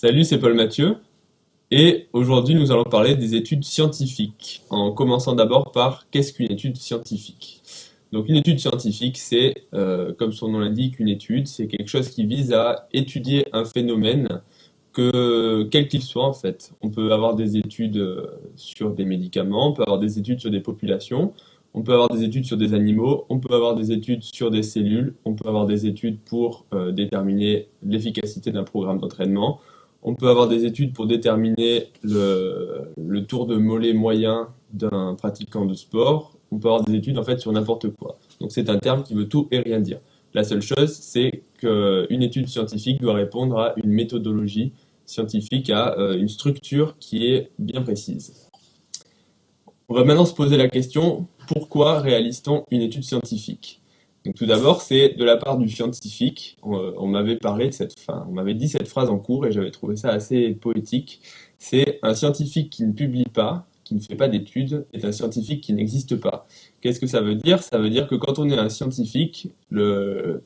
Salut, c'est Paul Mathieu et aujourd'hui nous allons parler des études scientifiques en commençant d'abord par qu'est-ce qu'une étude scientifique? Donc une étude scientifique c'est, comme son nom l'indique, une étude, c'est quelque chose qui vise à étudier un phénomène quel qu'il soit en fait. On peut avoir des études sur des médicaments, on peut avoir des études sur des populations, on peut avoir des études sur des animaux, on peut avoir des études sur des cellules, on peut avoir des études pour déterminer l'efficacité d'un programme d'entraînement, on peut avoir des études pour déterminer le tour de mollet moyen d'un pratiquant de sport, on peut avoir des études en fait sur n'importe quoi. Donc c'est un terme qui veut tout et rien dire. La seule chose, c'est qu'une étude scientifique doit répondre à une méthodologie scientifique, à une structure qui est bien précise. On va maintenant se poser la question, pourquoi réalise-t-on une étude scientifique? Donc tout d'abord, c'est de la part du scientifique. On m'avait parlé de on m'avait dit cette phrase en cours et j'avais trouvé ça assez poétique. C'est un scientifique qui ne publie pas, qui ne fait pas d'études, est un scientifique qui n'existe pas. Qu'est-ce que ça veut dire? Ça veut dire que quand on est un scientifique,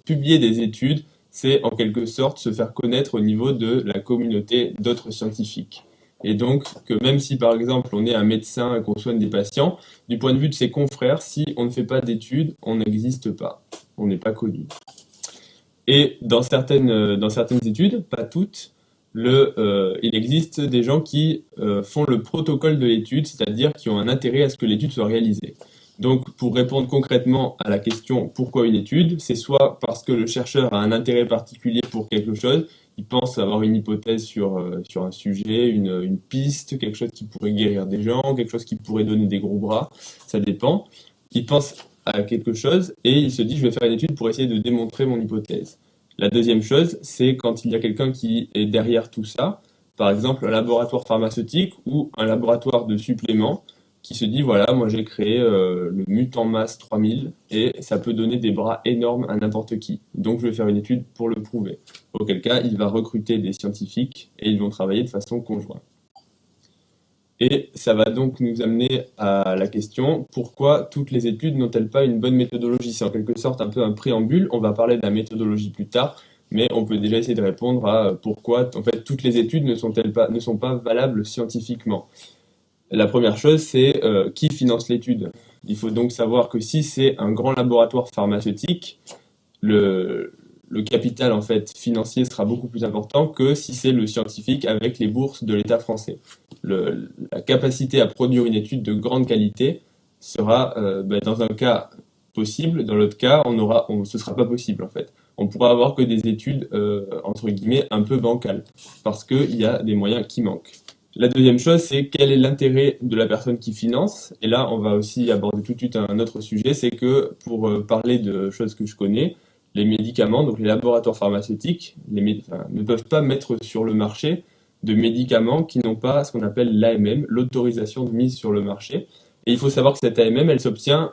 publier des études, c'est en quelque sorte se faire connaître au niveau de la communauté d'autres scientifiques. Et donc, que même si par exemple on est un médecin et qu'on soigne des patients, du point de vue de ses confrères, si on ne fait pas d'études, on n'existe pas, on n'est pas connu. Et dans certaines études, pas toutes, il existe des gens qui font le protocole de l'étude, c'est-à-dire qui ont un intérêt à ce que l'étude soit réalisée. Donc, pour répondre concrètement à la question pourquoi une étude, c'est soit parce que le chercheur a un intérêt particulier pour quelque chose, il pense avoir une hypothèse sur un sujet, une piste, quelque chose qui pourrait guérir des gens, quelque chose qui pourrait donner des gros bras, ça dépend. Il pense à quelque chose et il se dit je vais faire une étude pour essayer de démontrer mon hypothèse. La deuxième chose, c'est quand il y a quelqu'un qui est derrière tout ça, par exemple un laboratoire pharmaceutique ou un laboratoire de suppléments, qui se dit voilà, moi j'ai créé le Mutant Mass 3000 et ça peut donner des bras énormes à n'importe qui. Donc je vais faire une étude pour le prouver. Auquel cas, il va recruter des scientifiques et ils vont travailler de façon conjointe. Et ça va donc nous amener à la question pourquoi toutes les études n'ont-elles pas une bonne méthodologie? C'est en quelque sorte un peu un préambule. On va parler de la méthodologie plus tard, mais on peut déjà essayer de répondre à pourquoi en fait toutes les études ne sont pas valables scientifiquement. La première chose, c'est qui finance l'étude. Il faut donc savoir que si c'est un grand laboratoire pharmaceutique, le capital en fait financier sera beaucoup plus important que si c'est le scientifique avec les bourses de l'État français. La capacité à produire une étude de grande qualité sera dans un cas possible, dans l'autre cas ce sera pas possible en fait. On pourra avoir que des études entre guillemets un peu bancales parce qu'il y a des moyens qui manquent. La deuxième chose, c'est quel est l'intérêt de la personne qui finance. Et là, on va aussi aborder tout de suite un autre sujet, c'est que pour parler de choses que je connais, les médicaments, donc les laboratoires pharmaceutiques, ne peuvent pas mettre sur le marché de médicaments qui n'ont pas ce qu'on appelle l'AMM, l'autorisation de mise sur le marché. Et il faut savoir que cette AMM, elle s'obtient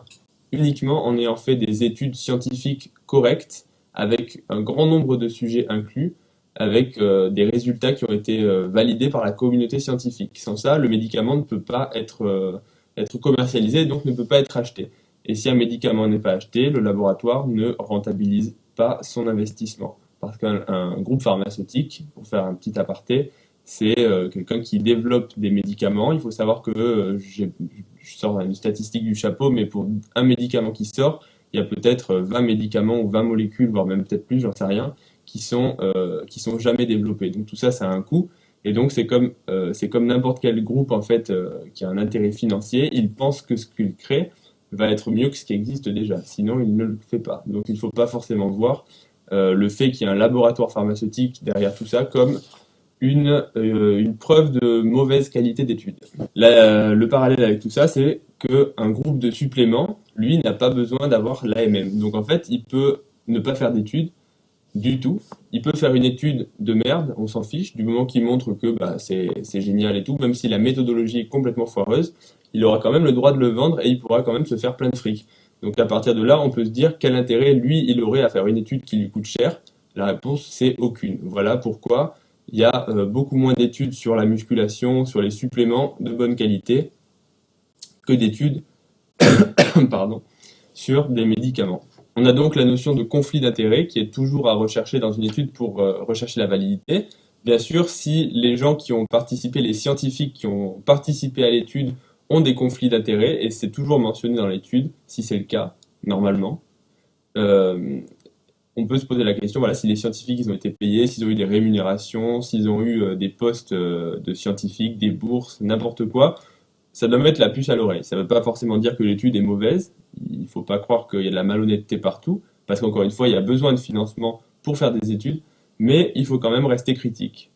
uniquement en ayant fait des études scientifiques correctes, avec un grand nombre de sujets inclus, avec des résultats qui ont été validés par la communauté scientifique. Sans ça, le médicament ne peut pas être commercialisé, donc ne peut pas être acheté. Et si un médicament n'est pas acheté, le laboratoire ne rentabilise pas son investissement. Parce qu'un groupe pharmaceutique, pour faire un petit aparté, c'est quelqu'un qui développe des médicaments. Il faut savoir que je sors une statistique du chapeau, mais pour un médicament qui sort, il y a peut-être 20 médicaments ou 20 molécules, voire même peut-être plus, j'en sais rien, qui sont jamais développés. Donc tout ça, ça a un coût. Et donc c'est comme n'importe quel groupe en fait qui a un intérêt financier. Il pense que ce qu'il crée va être mieux que ce qui existe déjà. Sinon, il ne le fait pas. Donc il ne faut pas forcément voir le fait qu'il y ait un laboratoire pharmaceutique derrière tout ça comme une preuve de mauvaise qualité d'étude. Le parallèle avec tout ça, c'est qu'un groupe de suppléments, lui, n'a pas besoin d'avoir l'AMM. Donc en fait, il peut ne pas faire d'études du tout. Il peut faire une étude de merde, on s'en fiche, du moment qu'il montre que c'est génial et tout, même si la méthodologie est complètement foireuse, il aura quand même le droit de le vendre et il pourra quand même se faire plein de fric. Donc à partir de là, on peut se dire quel intérêt lui il aurait à faire une étude qui lui coûte cher. La réponse c'est aucune. Voilà pourquoi il y a beaucoup moins d'études sur la musculation, sur les suppléments de bonne qualité que d'études pardon, sur des médicaments. On a donc la notion de conflit d'intérêts qui est toujours à rechercher dans une étude pour rechercher la validité. Bien sûr, si les gens qui ont participé, les scientifiques qui ont participé à l'étude ont des conflits d'intérêts, et c'est toujours mentionné dans l'étude, si c'est le cas, normalement, euh, on peut se poser la question, voilà, si les scientifiques ils ont été payés, s'ils ont eu des rémunérations, s'ils ont eu des postes de scientifiques, des bourses, n'importe quoi, ça doit mettre la puce à l'oreille. Ça ne veut pas forcément dire que l'étude est mauvaise. Il ne faut pas croire qu'il y a de la malhonnêteté partout, parce qu'encore une fois, il y a besoin de financement pour faire des études, mais il faut quand même rester critique.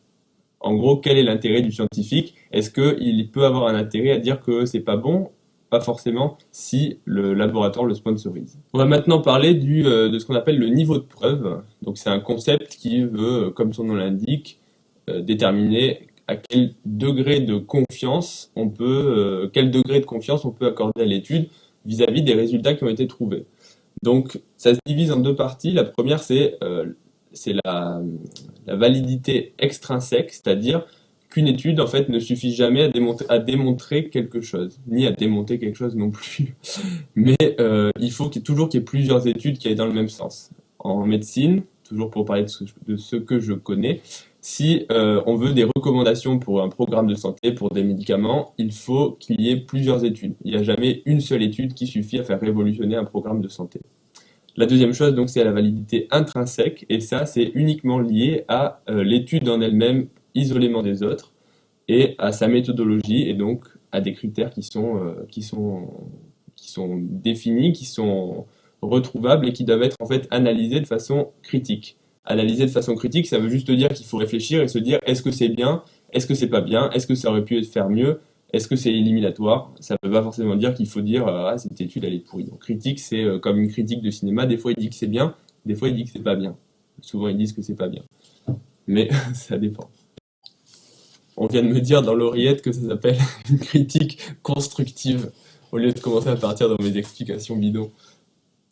En gros, quel est l'intérêt du scientifique? Est-ce qu'il peut avoir un intérêt à dire que c'est pas bon? Pas forcément si le laboratoire le sponsorise. On va maintenant parler de ce qu'on appelle le niveau de preuve. Donc c'est un concept qui veut, comme son nom l'indique, déterminer à quel degré de confiance on peut accorder à l'étude vis-à-vis des résultats qui ont été trouvés. Donc ça se divise en deux parties. La première, c'est la validité extrinsèque, c'est-à-dire qu'une étude en fait ne suffit jamais à démontrer quelque chose, ni à démonter quelque chose non plus. Mais il faut toujours qu'il y ait plusieurs études qui aillent dans le même sens. En médecine, toujours pour parler de ce que je connais, si on veut des recommandations pour un programme de santé, pour des médicaments, il faut qu'il y ait plusieurs études. Il n'y a jamais une seule étude qui suffit à faire révolutionner un programme de santé. La deuxième chose, donc, c'est la validité intrinsèque, et ça, c'est uniquement lié à l'étude en elle-même, isolément des autres, et à sa méthodologie, et donc à des critères qui sont définis, qui sont retrouvables et qui doivent être en fait analysés de façon critique. Analyser de façon critique, ça veut juste dire qu'il faut réfléchir et se dire est-ce que c'est bien, est-ce que c'est pas bien, est-ce que ça aurait pu être faire mieux, est-ce que c'est éliminatoire. Ça ne veut pas forcément dire qu'il faut dire ah cette étude elle est pourrie. Donc critique c'est comme une critique de cinéma, des fois il dit que c'est bien, des fois il dit que c'est pas bien. Souvent ils disent que c'est pas bien, mais ça dépend. On vient de me dire dans l'oreillette que ça s'appelle une critique constructive, au lieu de commencer à partir dans mes explications bidons.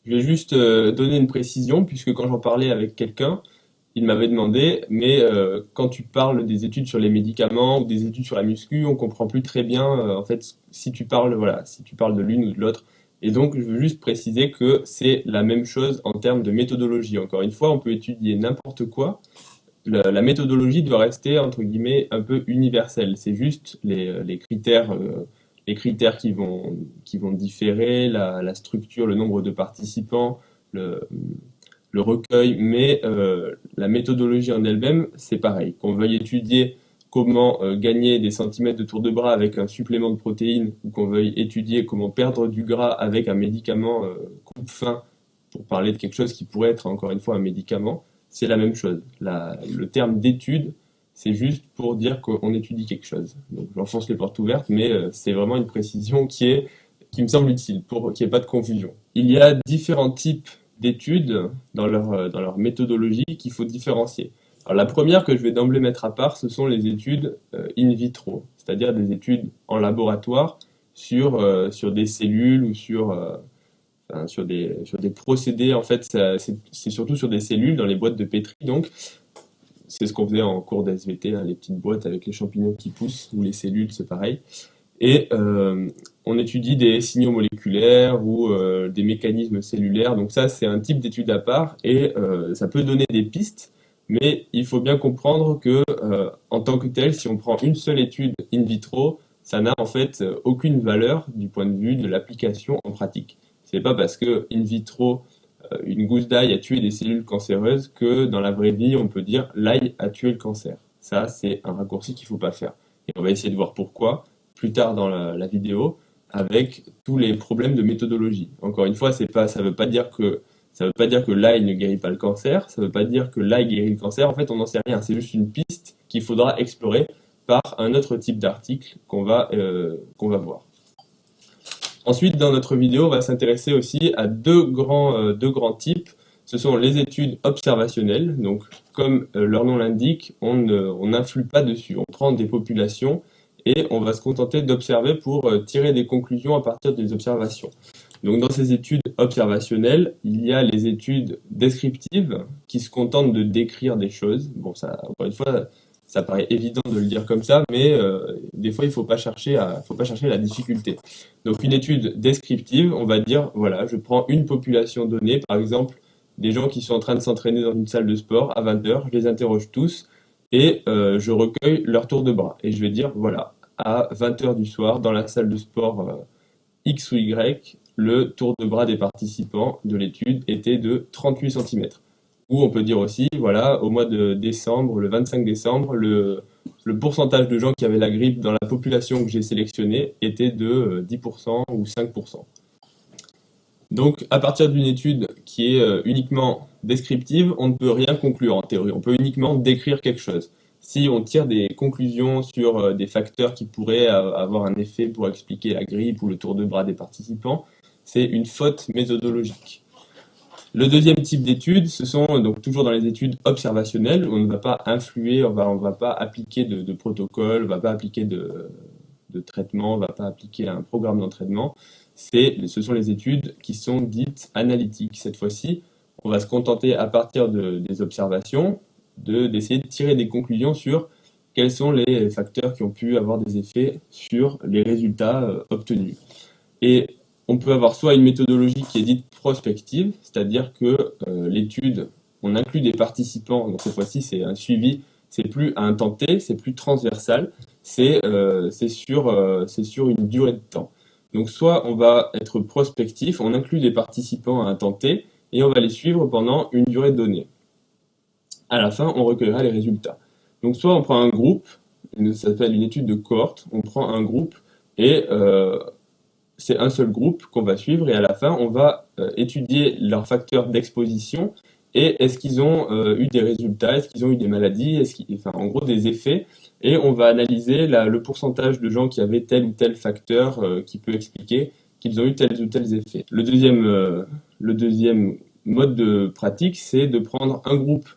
Je vais juste donner une précision, puisque quand j'en parlais avec quelqu'un, il m'avait demandé, mais quand tu parles des études sur les médicaments ou des études sur la muscu, on comprend plus très bien, en fait, si tu parles, voilà, si tu parles de l'une ou de l'autre. Et donc, je veux juste préciser que c'est la même chose en termes de méthodologie. Encore une fois, on peut étudier n'importe quoi, la méthodologie doit rester entre guillemets un peu universelle. C'est juste les critères qui vont différer, la structure, le nombre de participants, le, le recueil, mais la méthodologie en elle-même, c'est pareil. Qu'on veuille étudier comment gagner des centimètres de tour de bras avec un supplément de protéines, ou qu'on veuille étudier comment perdre du gras avec un médicament coupe-faim, pour parler de quelque chose qui pourrait être encore une fois un médicament, c'est la même chose. Le terme d'étude, c'est juste pour dire qu'on étudie quelque chose. Donc j'enfonce les portes ouvertes, mais c'est vraiment une précision qui me semble utile pour qu'il n'y ait pas de confusion. Il y a différents types d'études dans leur méthodologie qu'il faut différencier. Alors la première que je vais d'emblée mettre à part, ce sont les études in vitro, c'est-à-dire des études en laboratoire sur des cellules ou enfin, sur des procédés. En fait, c'est surtout sur des cellules dans les boîtes de pétri. Donc, c'est ce qu'on faisait en cours d'SVT, hein, les petites boîtes avec les champignons qui poussent, ou les cellules, c'est pareil. Et on étudie des signaux moléculaires ou des mécanismes cellulaires. Donc ça, c'est un type d'étude à part et ça peut donner des pistes, mais il faut bien comprendre que en tant que tel, si on prend une seule étude in vitro, ça n'a en fait aucune valeur du point de vue de l'application en pratique. C'est pas parce que in vitro une gousse d'ail a tué des cellules cancéreuses que dans la vraie vie, on peut dire l'ail a tué le cancer. Ça, c'est un raccourci qu'il faut pas faire. Et on va essayer de voir pourquoi plus tard dans la vidéo avec tous les problèmes de méthodologie. Encore une fois, ça veut pas dire que l'ail ne guérit pas le cancer, ça veut pas dire que l'ail guérit le cancer. En fait, on n'en sait rien. C'est juste une piste qu'il faudra explorer par un autre type d'article qu'on va voir. Ensuite, dans notre vidéo, on va s'intéresser aussi à deux grands types. Ce sont les études observationnelles. Donc, comme leur nom l'indique, on n'influe pas dessus. On prend des populations et on va se contenter d'observer pour tirer des conclusions à partir des observations. Donc, dans ces études observationnelles, il y a les études descriptives qui se contentent de décrire des choses. Bon, ça, encore une fois, ça paraît évident de le dire comme ça, mais des fois, il ne faut pas chercher la difficulté. Donc, une étude descriptive, on va dire, voilà, je prends une population donnée, par exemple, des gens qui sont en train de s'entraîner dans une salle de sport à 20 heures, je les interroge tous, et je recueille leur tour de bras. Et je vais dire, voilà, à 20 h du soir, dans la salle de sport X ou Y, le tour de bras des participants de l'étude était de 38 cm. Ou on peut dire aussi, voilà, au mois de décembre, le 25 décembre, le pourcentage de gens qui avaient la grippe dans la population que j'ai sélectionnée était de 10% ou 5%. Donc, à partir d'une étude qui est uniquement descriptive, on ne peut rien conclure en théorie. On peut uniquement décrire quelque chose. Si on tire des conclusions sur des facteurs qui pourraient avoir un effet pour expliquer la grippe ou le tour de bras des participants, c'est une faute méthodologique. Le deuxième type d'études, ce sont donc toujours dans les études observationnelles, où on ne va pas influer, on va pas appliquer de protocole, on ne va pas appliquer de traitement, on ne va pas appliquer un programme d'entraînement. Ce sont les études qui sont dites analytiques. Cette fois-ci, on va se contenter à partir des observations d'essayer de tirer des conclusions sur quels sont les facteurs qui ont pu avoir des effets sur les résultats obtenus. Et on peut avoir soit une méthodologie qui est dite prospective, c'est-à-dire que l'étude, on inclut des participants, donc cette fois-ci c'est un suivi, c'est plus à un temps T, c'est plus transversal, c'est sur une durée de temps. Donc soit on va être prospectif, on inclut des participants à un temps T, et on va les suivre pendant une durée donnée. À la fin, on recueillera les résultats. Donc soit on prend un groupe, ça s'appelle une étude de cohorte, on prend un groupe et c'est un seul groupe qu'on va suivre et à la fin, on va étudier leurs facteurs d'exposition et est-ce qu'ils ont eu des résultats, est-ce qu'ils ont eu des maladies, en gros des effets, et on va analyser le pourcentage de gens qui avaient tel ou tel facteur qui peut expliquer qu'ils ont eu tels ou tels effets. Le deuxième mode de pratique, c'est de prendre un groupe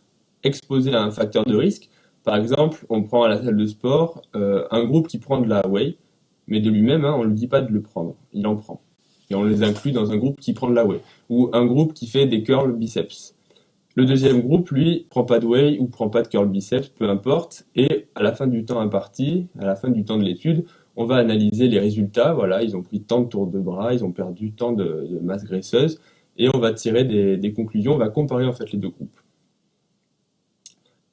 exposé à un facteur de risque. Par exemple, on prend à la salle de sport un groupe qui prend de la whey, mais de lui-même, on ne lui dit pas de le prendre, il en prend. Et on les inclut dans un groupe qui prend de la whey. Ou un groupe qui fait des curls biceps. Le deuxième groupe, lui, prend pas de whey ou prend pas de curl biceps, peu importe. Et à la fin du temps imparti, à la fin du temps de l'étude, on va analyser les résultats. Voilà, ils ont pris tant de tours de bras, ils ont perdu tant de masse graisseuse. Et on va tirer des conclusions, on va comparer en fait les deux groupes.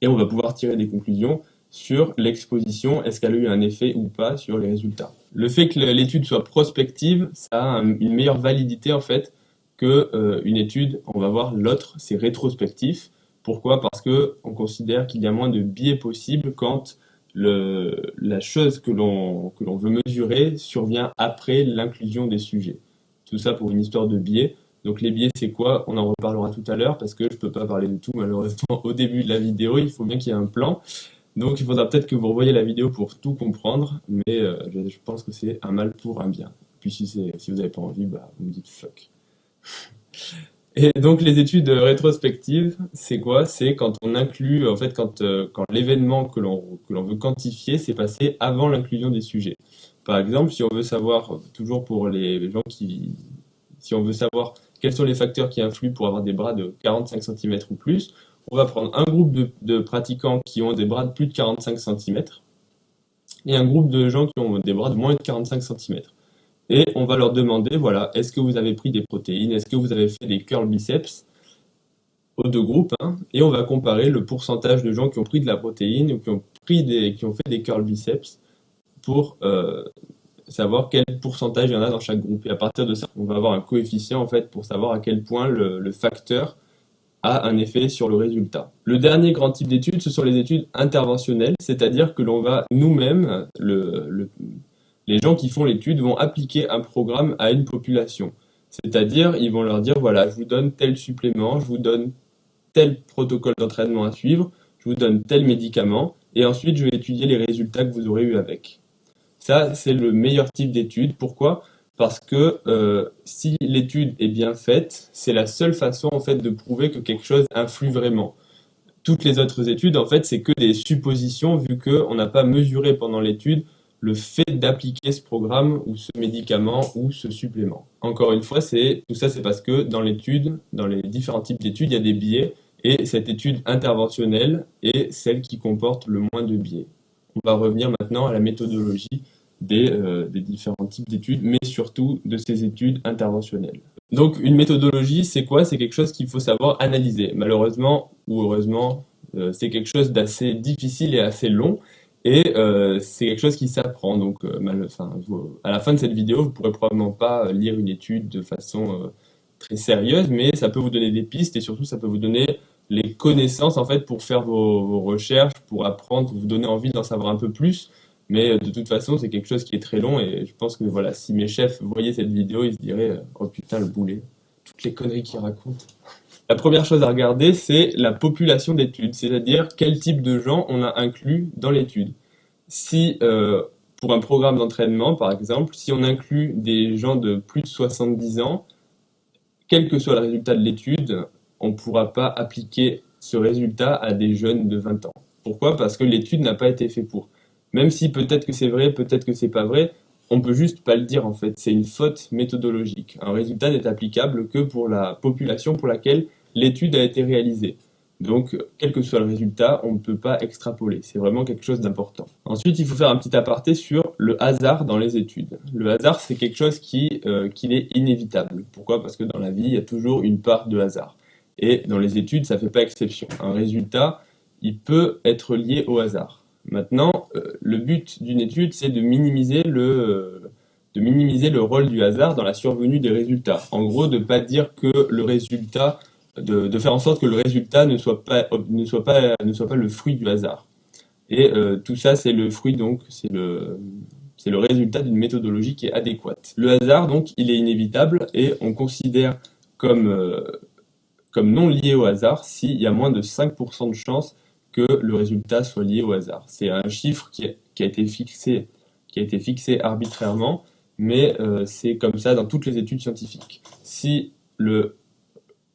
Et on va pouvoir tirer des conclusions sur l'exposition, est-ce qu'elle a eu un effet ou pas sur les résultats. Le fait que l'étude soit prospective, ça a une meilleure validité en fait que une étude, on va voir l'autre, c'est rétrospectif. Pourquoi? Parce que on considère qu'il y a moins de biais possibles quand la chose que l'on veut mesurer survient après l'inclusion des sujets. Tout ça pour une histoire de biais. Donc les biais, c'est quoi? On en reparlera tout à l'heure parce que je peux pas parler de tout malheureusement au début de la vidéo, il faut bien qu'il y ait un plan. Donc il faudra peut-être que vous revoyez la vidéo pour tout comprendre, mais je pense que c'est un mal pour un bien. Puis si vous n'avez pas envie, vous me dites fuck. Et donc les études rétrospectives, c'est quoi? C'est quand on inclut, en fait, quand l'événement que l'on veut quantifier s'est passé avant l'inclusion des sujets. Par exemple, si on veut savoir, toujours pour les gens si on veut savoir quels sont les facteurs qui influent pour avoir des bras de 45 cm ou plus, on va prendre un groupe de pratiquants qui ont des bras de plus de 45 cm et un groupe de gens qui ont des bras de moins de 45 cm. Et on va leur demander, voilà, est-ce que vous avez pris des protéines, est-ce que vous avez fait des curl biceps aux deux groupes, et on va comparer le pourcentage de gens qui ont pris de la protéine ou qui ont fait des curl biceps pour savoir quel pourcentage il y en a dans chaque groupe. Et à partir de ça, on va avoir un coefficient en fait pour savoir à quel point le facteur a un effet sur le résultat. Le dernier grand type d'études, ce sont les études interventionnelles, c'est-à-dire que l'on va nous-mêmes, les gens qui font l'étude vont appliquer un programme à une population. C'est-à-dire, ils vont leur dire, voilà, je vous donne tel supplément, je vous donne tel protocole d'entraînement à suivre, je vous donne tel médicament, et ensuite je vais étudier les résultats que vous aurez eu avec. Ça, c'est le meilleur type d'étude. Pourquoi? Parce que si l'étude est bien faite, c'est la seule façon en fait de prouver que quelque chose influe vraiment. Toutes les autres études, en fait, c'est que des suppositions vu qu'on n'a pas mesuré pendant l'étude le fait d'appliquer ce programme ou ce médicament ou ce supplément. Encore une fois, tout ça, c'est parce que dans l'étude, dans les différents types d'études, il y a des biais et cette étude interventionnelle est celle qui comporte le moins de biais. On va revenir maintenant à la méthodologie des différents types d'études, mais surtout de ces études interventionnelles. Donc une méthodologie, c'est quoi? C'est quelque chose qu'il faut savoir analyser. Malheureusement ou heureusement, C'est quelque chose d'assez difficile et assez long, et c'est quelque chose qui s'apprend. Donc, à la fin de cette vidéo, vous pourrez probablement pas lire une étude de façon très sérieuse, mais ça peut vous donner des pistes et surtout ça peut vous donner les connaissances en fait pour faire vos recherches, pour apprendre, pour vous donner envie d'en savoir un peu plus. Mais de toute façon, c'est quelque chose qui est très long et je pense que voilà, si mes chefs voyaient cette vidéo, ils se diraient oh putain, le boulet, toutes les conneries qu'il raconte. La première chose à regarder, c'est la population d'études, c'est-à-dire quel type de gens on a inclus dans l'étude. Si pour un programme d'entraînement, par exemple, si on inclut des gens de plus de 70 ans, quel que soit le résultat de l'étude, on ne pourra pas appliquer ce résultat à des jeunes de 20 ans. Pourquoi? Parce que l'étude n'a pas été faite pour. Même si peut-être que c'est vrai, peut-être que c'est pas vrai, on peut juste pas le dire en fait. C'est une faute méthodologique. Un résultat n'est applicable que pour la population pour laquelle l'étude a été réalisée. Donc, quel que soit le résultat, on ne peut pas extrapoler. C'est vraiment quelque chose d'important. Ensuite, il faut faire un petit aparté sur le hasard dans les études. Le hasard, c'est quelque chose qui est inévitable. Pourquoi? Parce que dans la vie, il y a toujours une part de hasard. Et dans les études, ça ne fait pas exception. Un résultat, il peut être lié au hasard. Maintenant, le but d'une étude, c'est de minimiser le rôle du hasard dans la survenue des résultats. En gros, de ne pas dire que le résultat de faire en sorte que le résultat ne soit pas le fruit du hasard. Et tout ça, c'est le fruit, donc, c'est le résultat d'une méthodologie qui est adéquate. Le hasard, donc, il est inévitable et on considère comme non lié au hasard s'il y a moins de 5% de chances que le résultat soit lié au hasard. C'est un chiffre qui a été fixé arbitrairement, mais c'est comme ça dans toutes les études scientifiques. Si le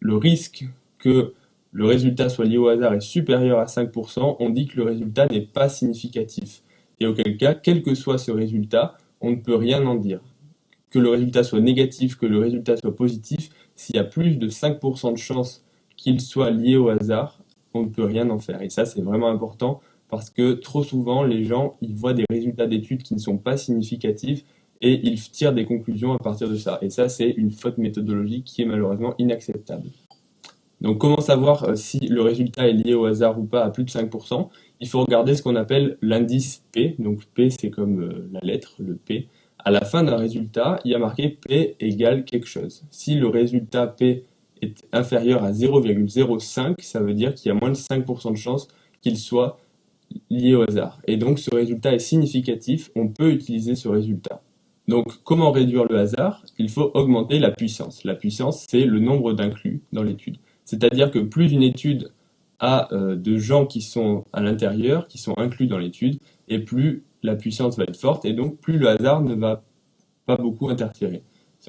risque que le résultat soit lié au hasard est supérieur à 5%, on dit que le résultat n'est pas significatif. Et auquel cas, quel que soit ce résultat, on ne peut rien en dire. Que le résultat soit négatif, que le résultat soit positif, s'il y a plus de 5% de chances qu'il soit lié au hasard, on ne peut rien en faire. Et ça, c'est vraiment important parce que trop souvent, les gens, ils voient des résultats d'études qui ne sont pas significatifs et ils tirent des conclusions à partir de ça. Et ça, c'est une faute méthodologique qui est malheureusement inacceptable. Donc, comment savoir si le résultat est lié au hasard ou pas à plus de 5%? Il faut regarder ce qu'on appelle l'indice P. Donc, P, c'est comme la lettre, le P. À la fin d'un résultat, il y a marqué P égale quelque chose. Si le résultat P est inférieur à 0,05, ça veut dire qu'il y a moins de 5% de chances qu'il soit lié au hasard. Et donc, ce résultat est significatif, on peut utiliser ce résultat. Donc, comment réduire le hasard? Il faut augmenter la puissance. La puissance, c'est le nombre d'inclus dans l'étude. C'est-à-dire que plus une étude a de gens qui sont à l'intérieur, qui sont inclus dans l'étude, et plus la puissance va être forte, et donc plus le hasard ne va pas beaucoup interférer.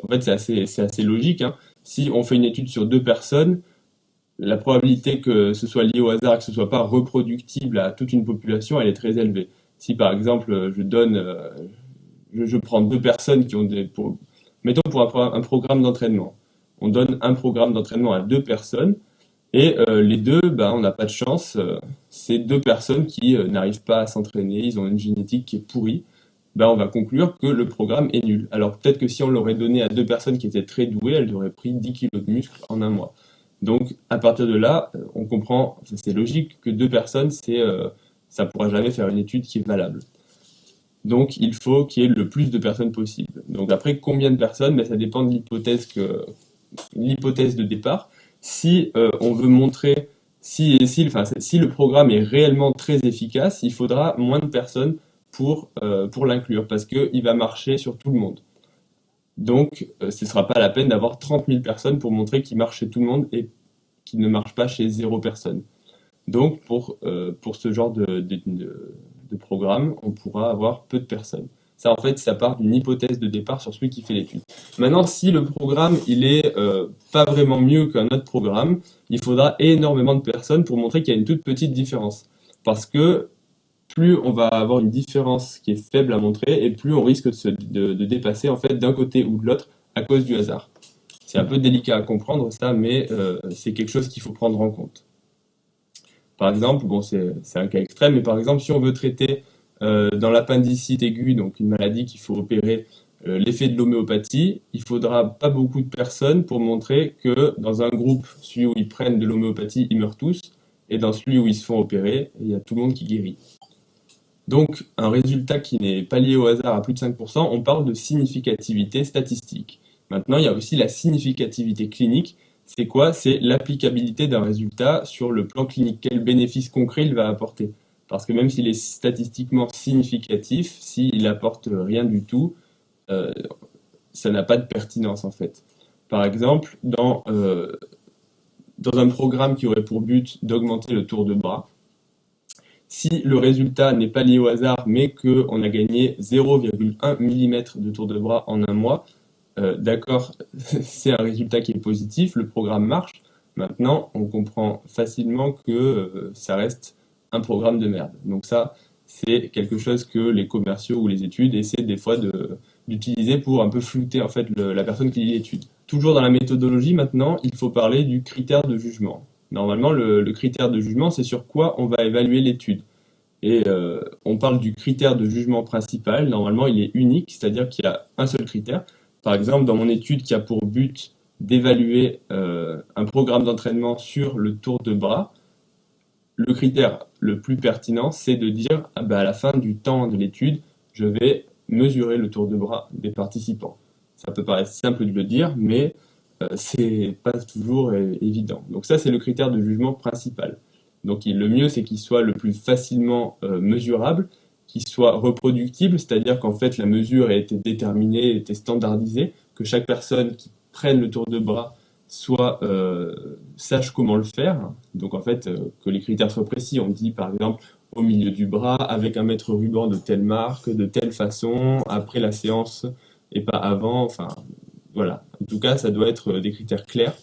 En fait, c'est assez logique, hein. Si on fait une étude sur 2 personnes, la probabilité que ce soit lié au hasard et que ce soit pas reproductible à toute une population, elle est très élevée. Si par exemple, je prends 2 personnes qui ont mettons pour un programme d'entraînement. On donne un programme d'entraînement à 2 personnes et les deux, on n'a pas de chance. C'est 2 personnes qui n'arrivent pas à s'entraîner, ils ont une génétique qui est pourrie. On va conclure que le programme est nul. Alors peut-être que si on l'aurait donné à 2 personnes qui étaient très douées, elles auraient pris 10 kilos de muscle en un mois. Donc à partir de là, on comprend, c'est logique que 2 personnes, ça pourra jamais faire une étude qui est valable. Donc il faut qu'il y ait le plus de personnes possible. Donc après, combien de personnes? Ça dépend de l'hypothèse de départ. Si on veut montrer si le programme est réellement très efficace, il faudra moins de personnes pour l'inclure, parce qu'il va marcher sur tout le monde. Donc ce ne sera pas la peine d'avoir 30 000 personnes pour montrer qu'il marche chez tout le monde et qu'il ne marche pas chez 0 personne. Donc pour ce genre de programme, on pourra avoir peu de personnes. Ça, en fait, ça part d'une hypothèse de départ sur celui qui fait l'étude. Maintenant, si le programme, il est pas vraiment mieux qu'un autre programme, il faudra énormément de personnes pour montrer qu'il y a une toute petite différence. Parce que plus on va avoir une différence qui est faible à montrer, et plus on risque de dépasser, en fait, d'un côté ou de l'autre à cause du hasard. C'est un peu délicat à comprendre, ça, mais c'est quelque chose qu'il faut prendre en compte. Par exemple, c'est un cas extrême, mais par exemple, si on veut traiter dans l'appendicite aiguë, donc une maladie qu'il faut opérer, l'effet de l'homéopathie, il faudra pas beaucoup de personnes pour montrer que dans un groupe, celui où ils prennent de l'homéopathie, ils meurent tous, et dans celui où ils se font opérer, il y a tout le monde qui guérit. Donc, un résultat qui n'est pas lié au hasard à plus de 5%, on parle de significativité statistique. Maintenant, il y a aussi la significativité clinique. C'est quoi? C'est l'applicabilité d'un résultat sur le plan clinique. Quel bénéfice concret il va apporter? Parce que même s'il est statistiquement significatif, s'il apporte rien du tout, euh, ça n'a pas de pertinence en fait. Par exemple, dans un programme qui aurait pour but d'augmenter le tour de bras, si le résultat n'est pas lié au hasard, mais qu'on a gagné 0,1 mm de tour de bras en un mois, d'accord, c'est un résultat qui est positif, le programme marche. Maintenant, on comprend facilement que ça reste un programme de merde. Donc ça, c'est quelque chose que les commerciaux ou les études essaient des fois d'utiliser pour un peu flouter en fait la personne qui lit l'étude. Toujours dans la méthodologie, maintenant, il faut parler du critère de jugement. Normalement, le critère de jugement, c'est sur quoi on va évaluer l'étude. Et on parle du critère de jugement principal. Normalement, il est unique, c'est-à-dire qu'il y a un seul critère. Par exemple, dans mon étude qui a pour but d'évaluer un programme d'entraînement sur le tour de bras, le critère le plus pertinent, c'est de dire à la fin du temps de l'étude, je vais mesurer le tour de bras des participants. Ça peut paraître simple de le dire, mais c'est pas toujours évident. Donc ça, c'est le critère de jugement principal. Donc le mieux, c'est qu'il soit le plus facilement mesurable, qu'il soit reproductible, c'est-à-dire qu'en fait la mesure a été déterminée, a été standardisée, que chaque personne qui prenne le tour de bras sache comment le faire. Donc en fait, que les critères soient précis. On dit par exemple au milieu du bras, avec un mètre ruban de telle marque, de telle façon, après la séance et pas avant. Enfin, voilà. En tout cas, ça doit être des critères clairs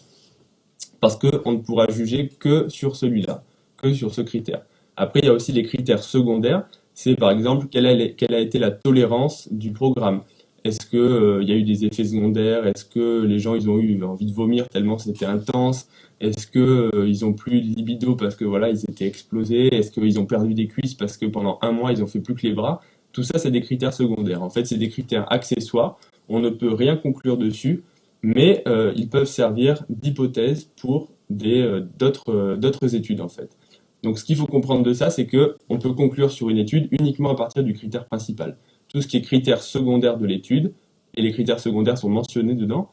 parce qu'on ne pourra juger que sur celui-là, que sur ce critère. Après, il y a aussi les critères secondaires. C'est par exemple quelle a été la tolérance du programme. Est-ce que il y a eu des effets secondaires? Est-ce que les gens ils ont eu envie de vomir tellement c'était intense? Est-ce que ils ont plus de libido parce que voilà ils étaient explosés? Est-ce qu'ils ont perdu des cuisses parce que pendant un mois ils ont fait plus que les bras? Tout ça c'est des critères secondaires. En fait c'est des critères accessoires. On ne peut rien conclure dessus, mais ils peuvent servir d'hypothèse pour d'autres études en fait. Donc ce qu'il faut comprendre de ça, c'est que on peut conclure sur une étude uniquement à partir du critère principal. Tout ce qui est critères secondaires de l'étude, et les critères secondaires sont mentionnés dedans,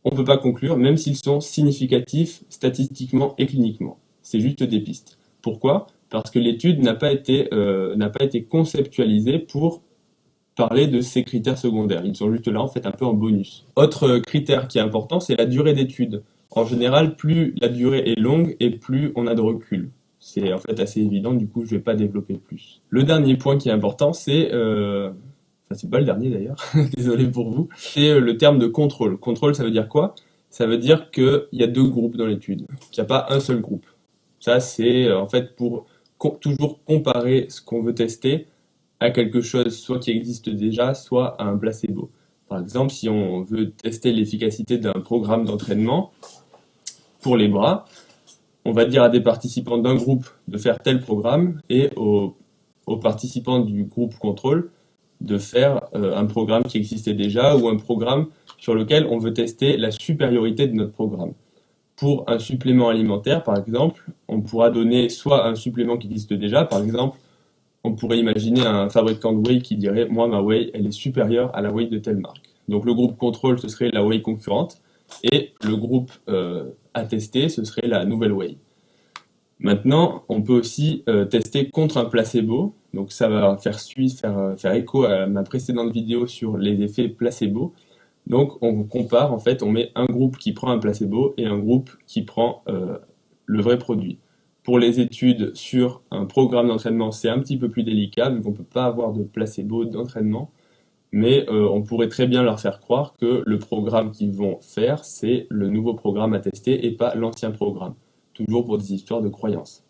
on ne peut pas conclure, même s'ils sont significatifs statistiquement et cliniquement. C'est juste des pistes. Pourquoi? Parce que l'étude n'a pas été conceptualisée pour parler de ces critères secondaires. Ils sont juste là, en fait, un peu en bonus. Autre critère qui est important, c'est la durée d'étude. En général, plus la durée est longue et plus on a de recul. C'est en fait assez évident, du coup je vais pas développer plus. Le dernier point qui est important, enfin c'est pas le dernier d'ailleurs, désolé pour vous, c'est le terme de contrôle. Contrôle, ça veut dire quoi? Ça veut dire qu'il y a deux groupes dans l'étude, qu'il n'y a pas un seul groupe. Ça c'est en fait pour toujours comparer ce qu'on veut tester à quelque chose soit qui existe déjà, soit à un placebo. Par exemple, si on veut tester l'efficacité d'un programme d'entraînement pour les bras, on va dire à des participants d'un groupe de faire tel programme et aux participants du groupe contrôle de faire un programme qui existait déjà ou un programme sur lequel on veut tester la supériorité de notre programme. Pour un supplément alimentaire, par exemple, on pourra donner soit un supplément qui existe déjà, par exemple, on pourrait imaginer un fabricant de whey qui dirait « Moi, ma whey, elle est supérieure à la whey de telle marque ». Donc le groupe contrôle, ce serait la whey concurrente, et le groupe à tester, ce serait la nouvelle whey. Maintenant, on peut aussi tester contre un placebo. Donc ça va faire écho à ma précédente vidéo sur les effets placebo. Donc on compare, en fait, on met un groupe qui prend un placebo et un groupe qui prend le vrai produit. Pour les études sur un programme d'entraînement, c'est un petit peu plus délicat, vu qu'on ne peut pas avoir de placebo d'entraînement. Mais on pourrait très bien leur faire croire que le programme qu'ils vont faire, c'est le nouveau programme à tester et pas l'ancien programme. Toujours pour des histoires de croyances.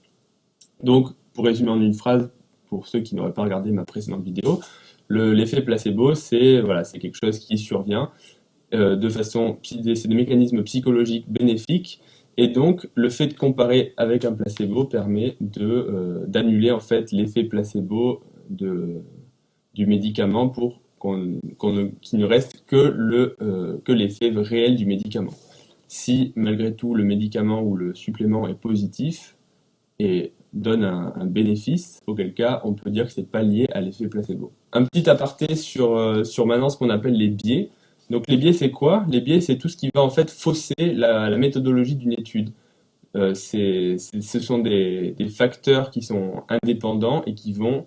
Donc, pour résumer en une phrase, pour ceux qui n'auraient pas regardé ma précédente vidéo, l'effet placebo, c'est quelque chose qui survient c'est des mécanismes psychologiques bénéfiques, et donc le fait de comparer avec un placebo permet d'annuler en fait l'effet placebo du médicament pour qu'il ne reste que l'effet réel du médicament. Si malgré tout le médicament ou le supplément est positif, et donne un bénéfice, auquel cas on peut dire que c'est pas lié à l'effet placebo. Un petit aparté sur maintenant ce qu'on appelle les biais. Donc les biais c'est quoi? Les biais c'est tout ce qui va en fait fausser la méthodologie d'une étude. Ce sont des facteurs qui sont indépendants et qui vont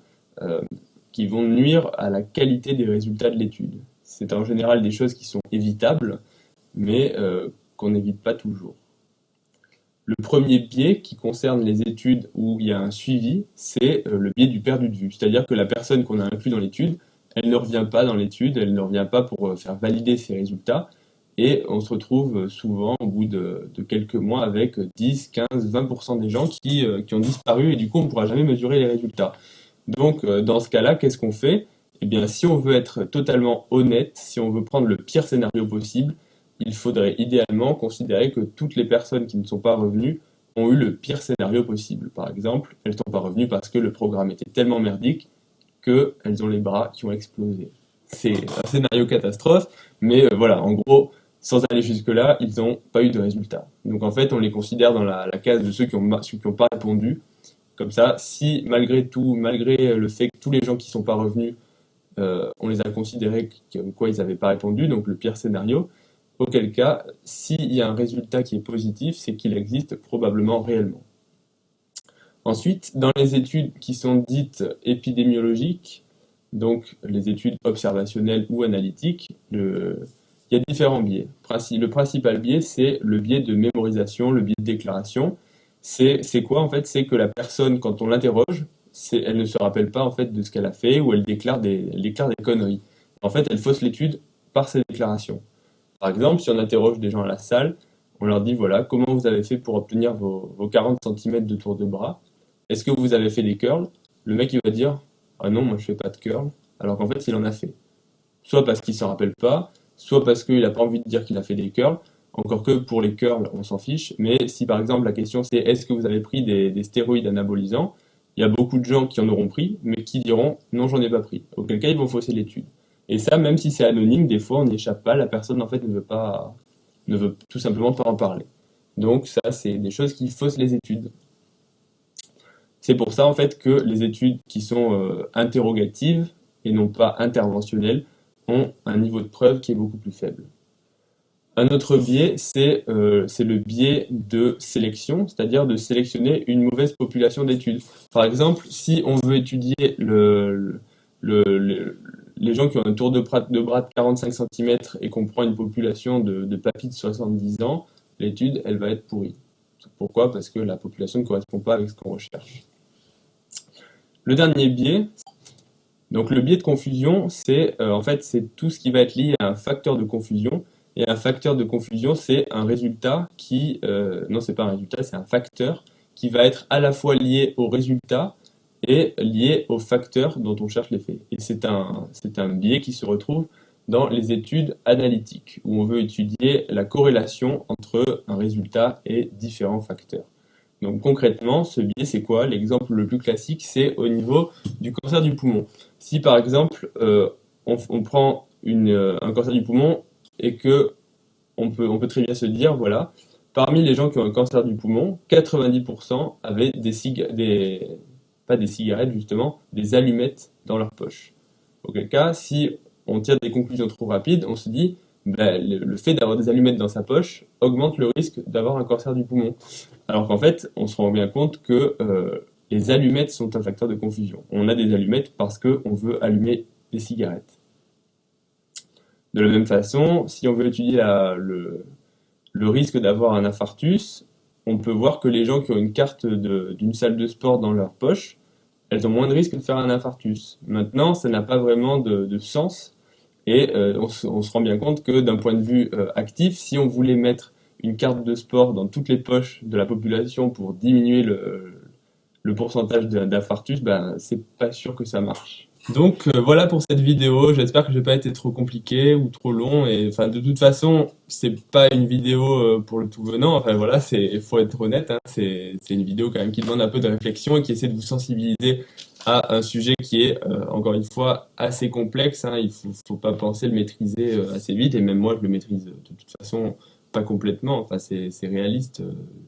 nuire à la qualité des résultats de l'étude. C'est en général des choses qui sont évitables, mais qu'on n'évite pas toujours. Le premier biais qui concerne les études où il y a un suivi, c'est le biais du perdu de vue. C'est-à-dire que la personne qu'on a inclus dans l'étude, elle ne revient pas dans l'étude, elle ne revient pas pour faire valider ses résultats, et on se retrouve souvent au bout de quelques mois avec 10, 15, 20% des gens qui ont disparu, et du coup on ne pourra jamais mesurer les résultats. Donc dans ce cas-là, qu'est-ce qu'on fait? Eh bien, si on veut être totalement honnête, si on veut prendre le pire scénario possible, il faudrait idéalement considérer que toutes les personnes qui ne sont pas revenues ont eu le pire scénario possible. Par exemple, elles ne sont pas revenues parce que le programme était tellement merdique qu'elles ont les bras qui ont explosé. C'est un scénario catastrophe, mais voilà, en gros, sans aller jusque-là, ils n'ont pas eu de résultat. Donc en fait, on les considère dans la case de ceux qui n'ont pas répondu. Comme ça, si malgré tout, malgré le fait que tous les gens qui ne sont pas revenus, on les a considérés comme quoi ils n'avaient pas répondu, donc le pire scénario, auquel cas, s'il y a un résultat qui est positif, c'est qu'il existe probablement réellement. Ensuite, dans les études qui sont dites épidémiologiques, donc les études observationnelles ou analytiques, il y a différents biais. Le principal biais, c'est le biais de mémorisation, le biais de déclaration. C'est quoi en fait? C'est que la personne, quand on l'interroge, elle ne se rappelle pas en fait de ce qu'elle a fait ou elle déclare des conneries. En fait, elle fausse l'étude par ses déclarations. Par exemple, si on interroge des gens à la salle, on leur dit voilà, comment vous avez fait pour obtenir vos 40 cm de tour de bras? Est-ce que vous avez fait des curls? Le mec il va dire ah non, moi je fais pas de curls, alors qu'en fait il en a fait. Soit parce qu'il s'en rappelle pas, soit parce qu'il n'a pas envie de dire qu'il a fait des curls. Encore que pour les curls, on s'en fiche. Mais si par exemple la question c'est est-ce que vous avez pris des stéroïdes anabolisants, il y a beaucoup de gens qui en auront pris, mais qui diront non, j'en ai pas pris. Auquel cas ils vont fausser l'étude. Et ça, même si c'est anonyme, des fois on n'y échappe pas, la personne en fait ne veut tout simplement pas en parler. Donc ça, c'est des choses qui faussent les études. C'est pour ça en fait que les études qui sont interrogatives et non pas interventionnelles ont un niveau de preuve qui est beaucoup plus faible. Un autre biais, c'est le biais de sélection, c'est-à-dire de sélectionner une mauvaise population d'études. Par exemple, si on veut étudier les gens qui ont un tour de bras de 45 cm et qu'on prend une population de papis de 70 ans, l'étude, elle va être pourrie. Pourquoi? Parce que la population ne correspond pas avec ce qu'on recherche. Le dernier biais, donc le biais de confusion, c'est en fait c'est tout ce qui va être lié à un facteur de confusion. Et un facteur de confusion, c'est un résultat qui, non, c'est pas un résultat, c'est un facteur qui va être à la fois lié au résultat et lié au facteur dont on cherche l'effet. Et c'est un biais qui se retrouve dans les études analytiques, où on veut étudier la corrélation entre un résultat et différents facteurs. Donc concrètement, ce biais, c'est quoi? L'exemple le plus classique, c'est au niveau du cancer du poumon. Si par exemple, on prend un cancer du poumon et que on peut très bien se dire, voilà, parmi les gens qui ont un cancer du poumon, 90% avaient pas des cigarettes justement, des allumettes dans leur poche. Auquel cas, si on tire des conclusions trop rapides, on se dit, ben, le fait d'avoir des allumettes dans sa poche augmente le risque d'avoir un cancer du poumon. Alors qu'en fait, on se rend bien compte que les allumettes sont un facteur de confusion. On a des allumettes parce qu'on veut allumer des cigarettes. De la même façon, si on veut étudier le risque d'avoir un infarctus, on peut voir que les gens qui ont une carte d'une salle de sport dans leur poche, elles ont moins de risque de faire un infarctus. Maintenant, ça n'a pas vraiment de sens et on se rend bien compte que d'un point de vue actif, si on voulait mettre une carte de sport dans toutes les poches de la population pour diminuer le pourcentage d'infarctus, ben, c'est pas sûr que ça marche. Donc voilà pour cette vidéo, j'espère que je n'ai pas été trop compliqué ou trop long et enfin de toute façon c'est pas une vidéo pour le tout venant, enfin voilà, faut être honnête, hein, c'est une vidéo quand même qui demande un peu de réflexion et qui essaie de vous sensibiliser à un sujet qui est encore une fois assez complexe, hein, il faut pas penser le maîtriser assez vite et même moi je le maîtrise de toute façon pas complètement, enfin c'est réaliste,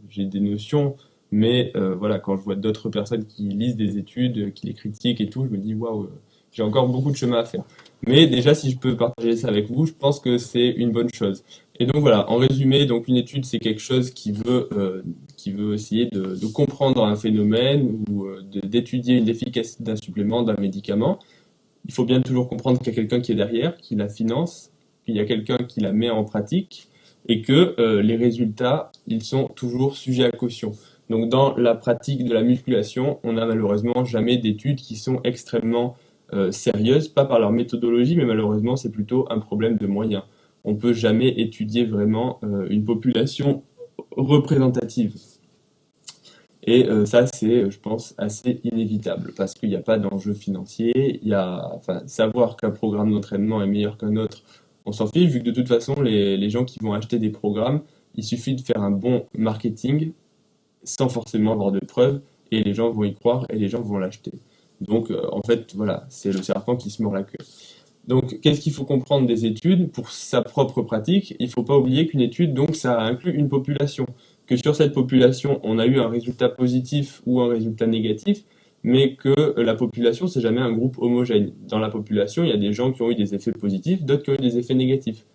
j'ai des notions Mais voilà, quand je vois d'autres personnes qui lisent des études, qui les critiquent et tout, je me dis waouh, j'ai encore beaucoup de chemin à faire. Mais déjà, si je peux partager ça avec vous, je pense que c'est une bonne chose. Et donc voilà, en résumé, donc une étude, c'est quelque chose qui veut essayer de comprendre un phénomène ou d'étudier une efficacité d'un supplément, d'un médicament. Il faut bien toujours comprendre qu'il y a quelqu'un qui est derrière, qui la finance, qu'il y a quelqu'un qui la met en pratique et que les résultats, ils sont toujours sujets à caution. Donc dans la pratique de la musculation, on n'a malheureusement jamais d'études qui sont extrêmement sérieuses, pas par leur méthodologie, mais malheureusement c'est plutôt un problème de moyens. On peut jamais étudier vraiment une population représentative. Et ça, c'est, je pense, assez inévitable parce qu'il n'y a pas d'enjeu financier. Il y a, enfin, savoir qu'un programme d'entraînement est meilleur qu'un autre, on s'en fiche, vu que de toute façon, les gens qui vont acheter des programmes, il suffit de faire un bon marketing sans forcément avoir de preuves et les gens vont y croire et les gens vont l'acheter. Donc, en fait, voilà, c'est le serpent qui se mord la queue. Donc, qu'est-ce qu'il faut comprendre des études pour sa propre pratique? Il ne faut pas oublier qu'une étude, donc, ça inclut une population. Que sur cette population, on a eu un résultat positif ou un résultat négatif, mais que la population, c'est jamais un groupe homogène. Dans la population, il y a des gens qui ont eu des effets positifs, d'autres qui ont eu des effets négatifs.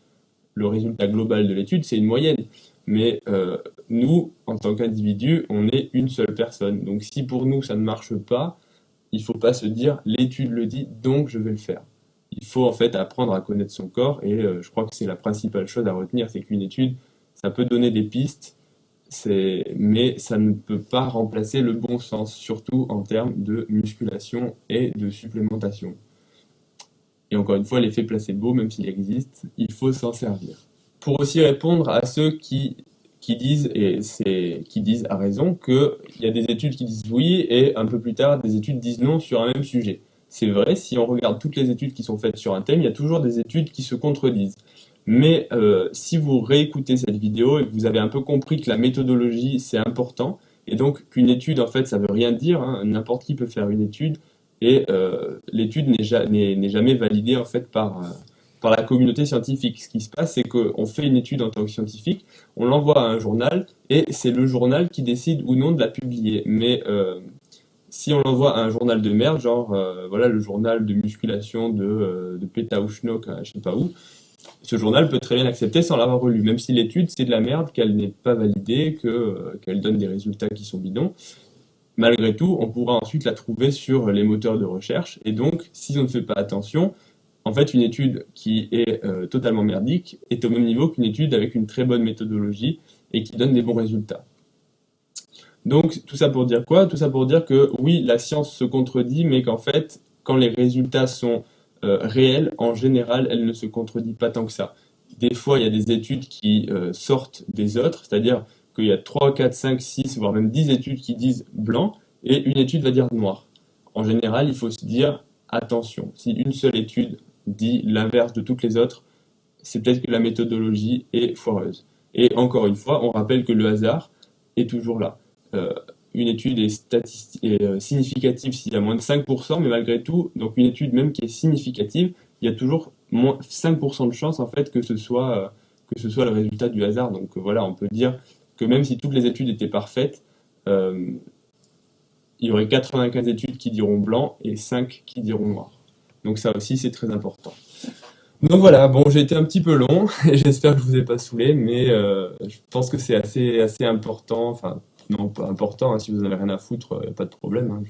Le résultat global de l'étude, c'est une moyenne. Mais nous, en tant qu'individus, on est une seule personne. Donc, si pour nous, ça ne marche pas, il ne faut pas se dire l'étude le dit, donc je vais le faire. Il faut en fait apprendre à connaître son corps et je crois que c'est la principale chose à retenir, c'est qu'une étude, ça peut donner des pistes, mais ça ne peut pas remplacer le bon sens, surtout en termes de musculation et de supplémentation. Et encore une fois, l'effet placebo, même s'il existe, il faut s'en servir. Pour aussi répondre à ceux qui disent, qui disent à raison, qu'il y a des études qui disent oui et un peu plus tard, des études disent non sur un même sujet. C'est vrai, si on regarde toutes les études qui sont faites sur un thème, il y a toujours des études qui se contredisent. Mais si vous réécoutez cette vidéo et que vous avez un peu compris que la méthodologie, c'est important, et donc qu'une étude, en fait, ça veut rien dire, hein, n'importe qui peut faire une étude, et l'étude n'est jamais validée, en fait, par la communauté scientifique. Ce qui se passe, c'est qu'on fait une étude en tant que scientifique, on l'envoie à un journal, et c'est le journal qui décide ou non de la publier. Mais si on l'envoie à un journal de merde, genre voilà le journal de musculation de Pétaouchnok, je sais pas où, ce journal peut très bien l'accepter sans l'avoir relu, même si l'étude c'est de la merde, qu'elle n'est pas validée, qu'elle donne des résultats qui sont bidons. Malgré tout, on pourra ensuite la trouver sur les moteurs de recherche. Et donc, si on ne fait pas attention, en fait, une étude qui est totalement merdique est au même niveau qu'une étude avec une très bonne méthodologie et qui donne des bons résultats. Donc, tout ça pour dire quoi? Tout ça pour dire que oui, la science se contredit, mais qu'en fait, quand les résultats sont réels, en général, elle ne se contredit pas tant que ça. Des fois, il y a des études qui sortent des autres, c'est-à-dire qu'il y a 3, 4, 5, 6, voire même 10 études qui disent blanc, et une étude va dire noir. En général, il faut se dire, attention, si une seule étude dit l'inverse de toutes les autres, c'est peut-être que la méthodologie est foireuse. Et encore une fois, on rappelle que le hasard est toujours là. Euh, une étude est significative s'il y a moins de 5%, mais malgré tout, donc une étude même qui est significative, il y a toujours moins 5% de chance en fait que ce soit le résultat du hasard. Donc voilà, on peut dire que même si toutes les études étaient parfaites, euh, il y aurait 95 études qui diront blanc et 5 qui diront noir. Donc ça aussi, c'est très important. Donc voilà, bon, j'ai été un petit peu long et j'espère que je vous ai pas saoulé, mais je pense que c'est assez important. Enfin, non, pas important, hein, si vous en avez rien à foutre, pas de problème, hein,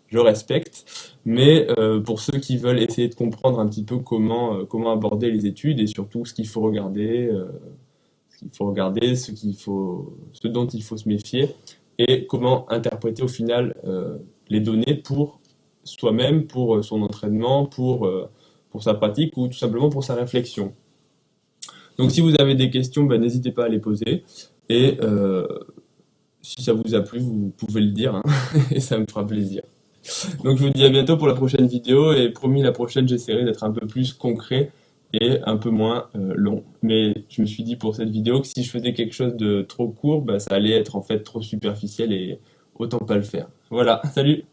je respecte. Mais pour ceux qui veulent essayer de comprendre un petit peu comment aborder les études et surtout ce qu'il faut regarder, ce dont il faut se méfier et comment interpréter au final les données pour soi-même, pour son entraînement, pour sa pratique ou tout simplement pour sa réflexion. Donc si vous avez des questions, ben, n'hésitez pas à les poser. Et si ça vous a plu, vous pouvez le dire, hein, et ça me fera plaisir. Donc je vous dis à bientôt pour la prochaine vidéo, et promis la prochaine j'essaierai d'être un peu plus concret et un peu moins long. Mais je me suis dit pour cette vidéo que si je faisais quelque chose de trop court, ben, ça allait être en fait trop superficiel et autant pas le faire. Voilà, salut!